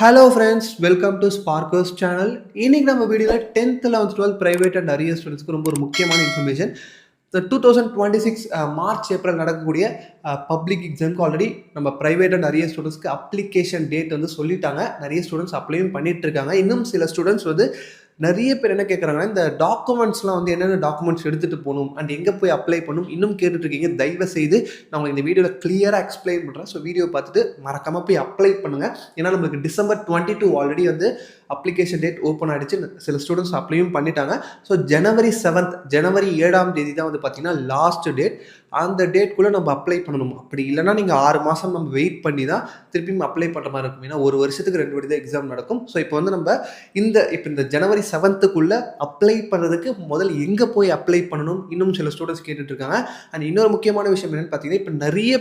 Hello friends, welcome to Sparkers channel. இன்னைக்கு நம்ம வீடியோல 10th 11th 12th private and arrear ஸ்டூடெண்ட்ஸ்க்கு ரொம்ப ஒரு முக்கியமான இன்ஃபர்மேஷன். 2026 மார்ச் ஏப்ரல் நடக்கக்கூடிய பப்ளிக் எக்ஸாம்க்கு ஆல்ரெடி நம்ம பிரைவேட் அண்ட் அரியர் ஸ்டூடெண்ட்ஸ்க்கு அப்ளிகேஷன் டேட் வந்து சொல்லிட்டாங்க. நிறைய ஸ்டூடெண்ட்ஸ் அப்ளையும் பண்ணிட்டு இருக்காங்க. இன்னும் சில ஸ்டூடெண்ட்ஸ் வந்து நிறைய பேர் என்ன கேட்குறாங்கன்னா, இந்த டாக்குமெண்ட்ஸ்லாம் வந்து என்னென்ன டாக்குமெண்ட்ஸ் எடுத்துகிட்டு போகணும் அண்ட் எங்கே போய் அப்ளை பண்ணணும் இன்னும் கேட்டுட்ருக்கீங்க. தயவு செய்து நான் உங்களுக்கு இந்த வீடியோவில் கிளியராக எக்ஸ்பிளைன் பண்ணுறேன். ஸோ வீடியோ பார்த்துட்டு மறக்காமல் போய் அப்ளை பண்ணுங்கள். ஏன்னா நம்மளுக்கு December 22 ஆல்ரெடி வந்து அப்ளிகேஷன் டேட் ஓப்பன் ஆகிடுச்சு. சில ஸ்டூடெண்ட்ஸ் அப்ளையும் பண்ணிட்டாங்க. ஸோ January 7th ஜனவரி 7ஆம் தேதி தான் வந்து பார்த்தீங்கன்னா லாஸ்ட் டேட். அந்த டேட்குள்ளே நம்ம அப்ளை பண்ணணும். அப்படி இல்லைனா நீங்கள் 6 மாதம் நம்ம வெயிட் பண்ணி தான் திருப்பியும் அப்ளை பண்ணுற மாதிரி இருக்கும். ஏன்னா ஒரு வருஷத்துக்கு 2 வாட்டி தான் எக்ஸாம் நடக்கும். ஸோ இப்போ வந்து நம்ம இந்த January 7th அப்ளை பண்ணுறதுக்கு முதல் எங்கே போய் அப்ளை பண்ணணும் இன்னும் சில ஸ்டூடெண்ட்ஸ் கேட்டுட்டு இருக்காங்க. அண்ட் இன்னொரு முக்கியமான விஷயம் என்னென்னு பார்த்தீங்கன்னா, இப்போ நிறைய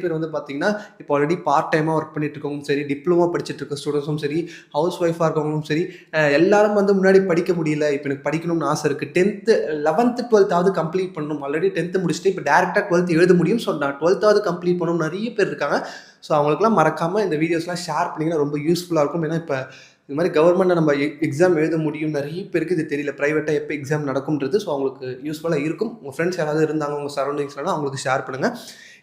பேர் வந்து பார்த்தீங்கன்னா இப்போ ஆல்ரெடி பார்ட் டைமாக ஒர்க் பண்ணிட்டு இருக்கவங்களும் சரி, டிப்ளமோ படிச்சுட்டு இருக்க ஸ்டூடெண்ட்ஸும் சரி, ஹவுஸ் ஒய்ஃபாக இருக்கவங்களும் சரி, எல்லாரும் வந்து முன்னாடி படிக்க முடியல. இப்போ எனக்கு படிக்கணும்னு ஆசை இருக்குது. 10th 11th 12th கம்ப்ளீட் பண்ணணும். ஆல்ரெடி 10th முடிச்சுட்டு இப்போ டேரெக்டாக 12th எழுத முடியும். ஸோ நான் 12th கம்ப்ளீட் பண்ணணும் நிறைய பேர் இருக்காங்க. ஸோ அவங்களுக்குலாம் மறக்காமல் இந்த வீடியோஸ்லாம் ஷேர் பண்ணிங்கன்னா ரொம்ப யூஸ்ஃபுல்லாக இருக்கும். ஏன்னா இப்போ இது மாதிரி கவர்மெண்ட்டில் நம்ம எக்ஸாம் எழுத முடியும். நிறைய பேருக்கு இது தெரியல, ப்ரைவேட்டாக எப்போ எக்ஸாம் நடக்கும்ன்றது. ஸோ அவங்களுக்கு யூஸ்ஃபுல்லாக இருக்கும். உங்கள் ஃப்ரெண்ட்ஸ் யாராவது இருந்தாங்க உங்கள் சரௌண்டிங்ஸ்லாம் அவங்களுக்கு ஷேர் பண்ணுங்கள்.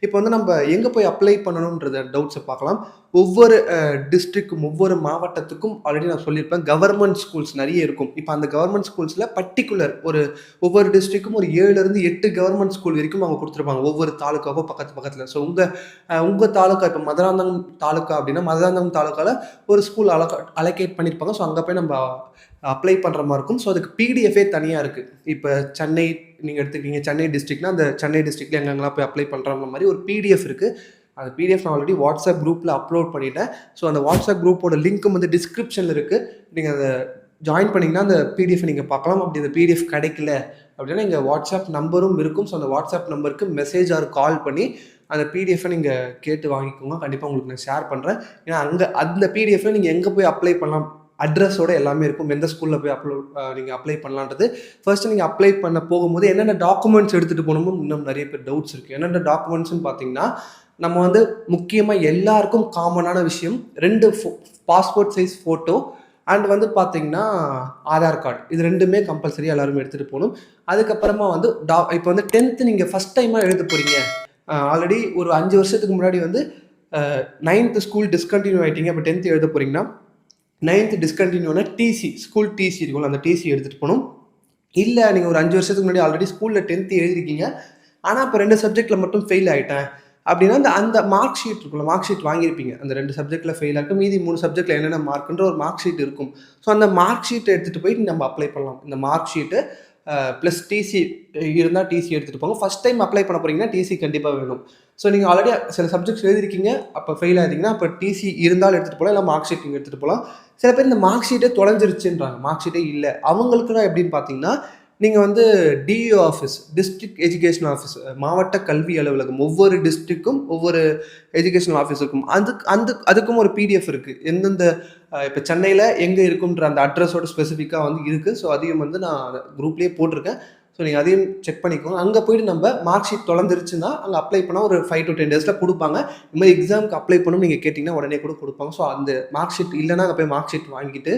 இப்போ வந்து நம்ம எங்கே போய் அப்ளை பண்ணணுன்றத டவுட்ஸை பார்க்கலாம். ஒவ்வொரு டிஸ்ட்ரிக்டும் ஒவ்வொரு மாவட்டத்துக்கும் ஆல்ரெடி நான் சொல்லியிருப்பேன், கவர்மெண்ட் ஸ்கூல்ஸ் நிறைய இருக்கும். இப்போ அந்த கவர்மெண்ட் ஸ்கூல்ஸில் பர்டிகுலர் ஒவ்வொரு டிஸ்ட்ரிக்டும் ஒரு 7லேருந்து 8 கவர்மெண்ட் ஸ்கூல் வரைக்கும் அவங்க கொடுத்துருப்பாங்க. ஒவ்வொரு தாலுக்காவும் பக்கத்தில். ஸோ உங்கள் தாலுக்கா இப்போ மதுராந்தகம் தாலுக்கா அப்படின்னா மதுராந்தகம் தாலுக்காவில் ஒரு ஸ்கூல் அலோகேட் பண்ணியிருப்பாங்க. ஸோ அங்கே போய் நம்ம அப்ளை பண்ணுற மாதிரி இருக்கும். ஸோ அதுக்கு பிடிஎஃபே தனியாக இருக்குது. இப்போ சென்னை நீங்கள் எடுத்துக்கிட்டீங்க, சென்னை டிஸ்ட்ரிக்ட்னா அந்த சென்னை டிஸ்ட்ரிக்டில் எங்கெங்கெல்லாம் போய் அப்ளை பண்ணுற மாதிரி ஒரு பிடிஎஃப் இருக்குது. அந்த பிடிஎஃப் நான் ஆல்ரெடி வாட்ஸ்அப் குரூப்பில் அப்லோட் பண்ணிட்டேன். ஸோ அந்த வாட்ஸ்அப் குரூப்போட லிங்க்கும் வந்து டிஸ்கிரிப்ஷனில் இருக்குது. நீங்கள் அதை ஜாயின் பண்ணிங்கன்னா அந்த பிடிஎஃப் நீங்கள் பார்க்கலாம். அப்படி அந்த பிடிஎஃப் கிடைக்கல அப்படின்னா எங்கள் வாட்ஸ்அப் நம்பரும் இருக்கும். ஸோ அந்த வாட்ஸ்அப் நம்பருக்கு மெசேஜ் ஆர் கால் பண்ணி அந்த பிடிஎஃபை நீங்கள் கேட்டு வாங்கிக்கோங்க. கண்டிப்பாக உங்களுக்கு நான் ஷேர் பண்ணுறேன். ஏன்னா அந்த பிடிஎஃப்ல நீங்கள் எங்கே போய் அப்ளை பண்ணலாம், அட்ரஸோடு எல்லாமே இருக்கும். எந்த ஸ்கூலில் போய் நீங்கள் அப்ளை பண்ணலான்றது. ஃபர்ஸ்ட்டு நீங்கள் அப்ளை பண்ண போகும்போது என்னென்ன டாக்குமெண்ட்ஸ் எடுத்துகிட்டு போகணுமோ இன்னும் நிறைய பேர் டவுட்ஸ் இருக்குது. என்னென்ன டாக்குமெண்ட்ஸ்னு பார்த்தீங்கன்னா, நம்ம வந்து முக்கியமாக எல்லாருக்கும் காமனான விஷயம் 2 பாஸ்போர்ட் சைஸ் ஃபோட்டோ அண்ட் வந்து பார்த்தீங்கன்னா ஆதார் கார்டு. இது 2மே கம்பல்சரி எல்லாருமே எடுத்துகிட்டு போகணும். அதுக்கப்புறமா வந்து இப்போ வந்து 10th நீங்கள் ஃபஸ்ட் டைமாக எழுத போகிறீங்க. ஆல்ரெடி ஒரு 5 வருஷத்துக்கு முன்னாடி வந்து 9th ஸ்கூல் டிஸ்கண்டினியூ ஆகிட்டீங்க. இப்போ 10th எழுத போகிறீங்கன்னா 9th டிஸ்கண்டினியூனா டிசி, ஸ்கூல் டிசி இருக்கும்ல, அந்த டிசி எடுத்துகிட்டு போகணும். இல்லை நீங்கள் ஒரு 5 வருஷத்துக்கு முன்னாடி ஆல்ரெடி ஸ்கூலில் 10th எழுதிருக்கீங்க, ஆனால் இப்போ 2 சப்ஜெக்டில் மட்டும் ஃபெயில் ஆகிட்டேன் அப்படின்னா அந்த மார்க் ஷீட் இருக்குல்ல, மார்க் ஷீட் வாங்கியிருப்பீங்க. அந்த 2 சப்ஜெக்டில் ஃபெயில் ஆகிருக்கும், மீதி 3 சப்ஜெக்டில் என்னென்ன மார்க்குன்ற ஒரு மார்க் ஷீட் இருக்கும். ஸோ அந்த மார்க் ஷீட்டை எடுத்துகிட்டு போய் நம்ம அப்ளை பண்ணலாம். இந்த மார்க் ஷீட்டு ப்ளஸ் டிசி இருந்தால் டிசி எடுத்துகிட்டு போங்க. ஃபஸ்ட் டைம் அப்ளை பண்ண போகிறீங்கன்னா டிசி கண்டிப்பாக வேணும். ஸோ நீங்கள் ஆல்ரெடி சில சப்ஜெக்ட்ஸ் எழுதிருக்கீங்க, அப்போ ஃபெயில் ஆகிட்டீங்கன்னா அப்போ டிசி இருந்தாலும் எடுத்துகிட்டு போகலாம், இல்லை மார்க் ஷீட் நீங்கள் எடுத்துகிட்டு போகலாம். சில பேர் இந்த மார்க் ஷீட்டே தொலைஞ்சிருச்சுன்றாங்க, மார்க் ஷீட்டே இல்லை. அவங்களுக்குலாம் எப்படின்னு பார்த்தீங்கன்னா, நீங்கள் வந்து DEO office, district education office, மாவட்ட கல்வி அலுவலகம், ஒவ்வொரு டிஸ்ட்ரிக்டும் ஒவ்வொரு எஜுகேஷனல் ஆஃபீஸ் இருக்கும். அதுக்கும் ஒரு பிடிஎஃப் இருக்குது. எந்தெந்த இப்போ சென்னையில் எங்கே இருக்குன்ற அந்த அட்ரஸோட ஸ்பெசிஃபிக்காக வந்து இருக்குது. ஸோ அதையும் வந்து நான் குரூப்லேயே போட்டிருக்கேன். ஸோ நீங்கள் அதையும் செக் பண்ணிக்கோங்க. அங்கே போய்ட்டு நம்ம மார்க் ஷீட் தொலைஞ்சிருச்சுன்னா அங்கே அப்ளை பண்ணால் ஒரு 5 to 10 டேஸில் கொடுப்பாங்க. இந்த மாதிரி எக்ஸாமுக்கு அப்ளை பண்ணணும் நீங்கள் கேட்டிங்கன்னா உடனே கூட கொடுப்பாங்க. ஸோ அந்த மார்க் ஷீட் இல்லைன்னா அங்கே போய் மார்க் ஷீட் வாங்கிட்டு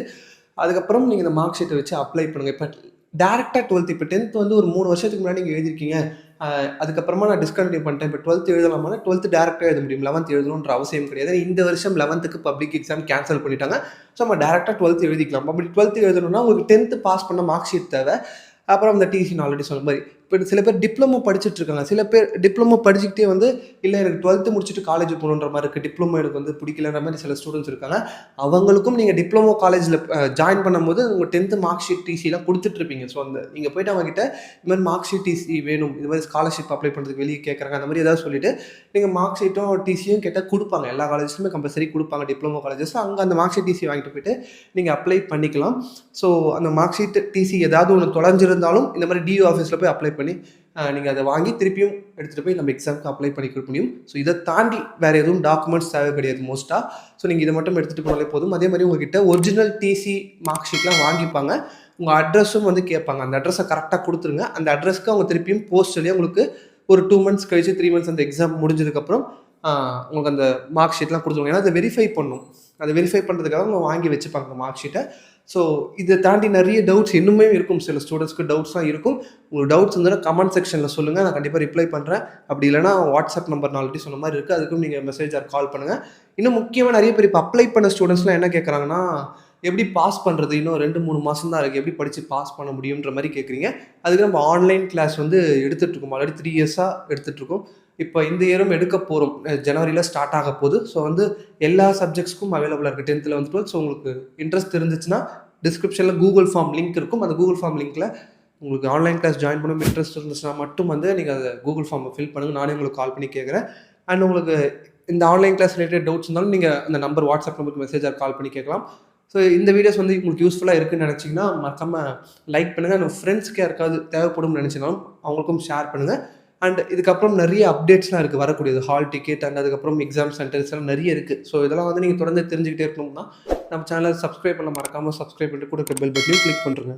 அதுக்கப்புறம் நீங்கள் இந்த மார்க் ஷீட்டை வச்சு அப்ளை பண்ணுங்கள். இப்போ டேரெக்டாக 12th இப்போ 10th வந்து ஒரு 3 வருஷத்துக்கு முன்னாடி நீங்கள் எழுதிருக்கீங்க, அதுக்கப்புறமா நான் டிஸ்கண்டினியூ பண்ணிட்டேன், இப்போ 12th எழுதலாமா, 12th டேரெக்டாக எழுத முடியும், 11th எழுதணுன்ற அவசியம் கிடையாது. இந்த வருஷம் 11th பப்ளிக் எக்ஸாம் கேன்சல் பண்ணிட்டாங்க. ஸோ நம்ம டேரெக்டாக 12th எழுதிக்கலாம். அப்படி 12th எழுதணும்னா உங்களுக்கு 10th பாஸ் பண்ண மார்க் ஷீட் தேவை. அப்புறம் அந்த டிசி நான் ஆல்ரெடி சொன்ன மாதிரி. இப்போ சில பேர் டிப்ளமோ படிச்சுட்டு இருக்காங்க. சில பேர் டிப்ளமோ படிச்சுக்கிட்டே வந்து இல்லை எனக்கு 12th முடிச்சுட்டு காலேஜ் போகணுன்ற மாதிரி இருக்குது, டிப்ளமோ எனக்கு வந்து பிடிக்கலன்ற மாதிரி சில ஸ்டூடெண்ட்ஸ் இருக்காங்க. அவங்களுக்கும் நீங்கள் டிப்ளமோ காலேஜில் ஜாயின் பண்ணும்போது உங்கள் 10th மார்க் ஷீட் டிசிலாம் கொடுத்துட்ருப்பீங்க. ஸோ அந்த நீங்கள் போய்ட்டு அவங்ககிட்ட இது மாதிரி மார்க் ஷீட் டிசி வேணும், இது மாதிரி ஸ்காலர்ஷிப் அப்ளை பண்ணுறதுக்கு வெளியே கேட்குறாங்க, அந்த மாதிரி ஏதாவது சொல்லிவிட்டு நீங்கள் மார்க் ஷீட்டும் டிசியும் கேட்டால் கொடுப்பாங்க. எல்லா காலேஜஸ்லுமே கம்பல்சரி கொடுப்பாங்க டிப்ளமோ காலேஜஸ். அங்கே அந்த மார்க் ஷீட் டிசி வாங்கிட்டு போய்ட்டு நீங்கள் அப்ளை பண்ணிக்கலாம். ஸோ அந்த மார்க் ஷீட் டிசி ஏதாவது ஒன்று தொலைஞ்சிருந்தாலும் இந்த மாதிரி டிஓ ஆஃபீஸில் போய் அப்ளை பண்ணி நீங்கள் அதை வாங்கி திருப்பியும் எடுத்துகிட்டு போய் நம்ம எக்ஸாமுக்கு அப்ளை பண்ணிக்க முடியும். ஸோ இதை தாண்டி வேறு எதுவும் டாக்குமெண்ட்ஸ் தேவை கிடையாது மோஸ்ட்டாக. ஸோ நீங்கள் இதை மட்டும் எடுத்துகிட்டு போனாலே போதும். அதே மாதிரி உங்கள்கிட்ட ஒரிஜினல் டிசி மார்க் ஷீட்லாம் வாங்கிப்பாங்க. உங்கள் அட்ரஸும் வந்து கேட்பாங்க. அந்த அட்ரஸை கரெக்டாக கொடுத்துருங்க. அந்த அட்ரஸ்க்கு அவங்க திருப்பியும் போஸ்ட்லேயே உங்களுக்கு ஒரு 2 months கழிச்சு 3 months அந்த எக்ஸாம் முடிஞ்சதுக்கப்புறம் உங்களுக்கு அந்த மார்க் ஷீட்லாம் கொடுத்துருவாங்க. ஏன்னா அதை வெரிஃபை பண்ணணும். அதை வெரிஃபை பண்ணுறதுக்காக அவங்க வாங்கி வச்சுப்பாங்க மார்க் ஷீட்டை. ஸோ இதை தாண்டி நிறைய டவுட்ஸ் இன்னுமே இருக்கும். சில ஸ்டூடெண்ட்ஸ்க்கு டவுட்ஸ்லாம் இருக்கும். உங்களுக்கு டவுட்ஸ் இருந்ததுன்னா கமெண்ட் செக்ஷனில் சொல்லுங்கள். நான் கண்டிப்பாக ரிப்ளை பண்ணுறேன். அப்படி இல்லைனா வாட்ஸ்அப் நம்பர் நான் ஆல்ரெடி சொன்ன மாதிரி இருக்குது. அதுக்கும் நீங்கள் மெசேஜ் ஆர் கால் பண்ணுங்கள். இன்னும் முக்கியமாக நிறைய பேர் இப்போ அப்ளை பண்ண ஸ்டூடெண்ட்ஸ்லாம் என்ன கேட்குறாங்கன்னா, எப்படி பாஸ் பண்ணுறது? இன்னும் 2-3 மாதம் தான் இருக்குது. எப்படி படித்து பாஸ் பண்ண முடியுன்ற மாதிரி கேட்குறீங்க. அதுக்கு நம்ம ஆன்லைன் கிளாஸ் வந்து எடுத்துகிட்ருக்கோம். ஆல்ரெடி 3 இயர்ஸாக எடுத்துகிட்ருக்கோம். இப்போ இந்த இயரும் எடுக்க போகிறோம். ஜனவரியில் ஸ்டார்ட் ஆக போகுது. ஸோ வந்து எல்லா சப்ஜெக்ட்ஸ்க்கும் அவைலபிளாக இருக்குது 10th 11th 12th. ஸோ உங்களுக்கு இன்ட்ரெஸ்ட் இருந்துச்சுன்னா டிஸ்கிரிப்ஷனில் கூகுள் ஃபார்ம் லிங்க் இருக்கும். அந்த கூகுள் ஃபார்ம் லிங்க்கில் உங்களுக்கு ஆன்லைன் கிளாஸ் ஜாயின் பண்ண இன்ட்ரெஸ்ட் இருந்துச்சுன்னா மட்டும் வந்து நீங்கள் அதை கூகுள் ஃபார்மை ஃபில் பண்ணுங்கள். நானே உங்களுக்கு கால் பண்ணி கேட்குறேன். அண்ட் உங்களுக்கு இந்த ஆன்லைன் கிளாஸ் ரிலேட்டட் டவுட்ஸ் இருந்தாலும் நீங்கள் அந்த நம்பர் வாட்ஸ்அப் நம்பருக்கு மெசேஜாக கால் பண்ணி கேட்கலாம். ஸோ இந்த வீடியோஸ் வந்து உங்களுக்கு யூஸ்ஃபுல்லாக இருக்குன்னு நினச்சிங்கன்னா மறக்காமல் லைக் பண்ணுங்கள். நம்ம ஃப்ரெண்ட்ஸ்க்கு யாருக்காவது தேவைப்படும்னு நினச்சினாலும் அவங்களுக்கும் ஷேர் பண்ணுங்கள். அண்ட் இதுக்கப்புறம் நிறைய அப்டேட்ஸ்லாம் இருக்குது வரக்கூடியது. ஹால் டிக்கெட் அண்ட் அதுக்கப்புறம் எக்ஸாம் சென்டர்ஸ் எல்லாம் நிறைய இருக்குது. ஸோ இதெல்லாம் வந்து நீங்கள் தொடர்ந்து தெரிஞ்சுக்கிட்டே இருக்கணும்னா நம்ம சேனலை சப்ஸ்கிரைப் பண்ண மறக்காமல் சப்ஸ்கிரைப் பண்ணிட்டு கூட பெல் பட்டனையும் கிளிக் பண்ணுறேங்க.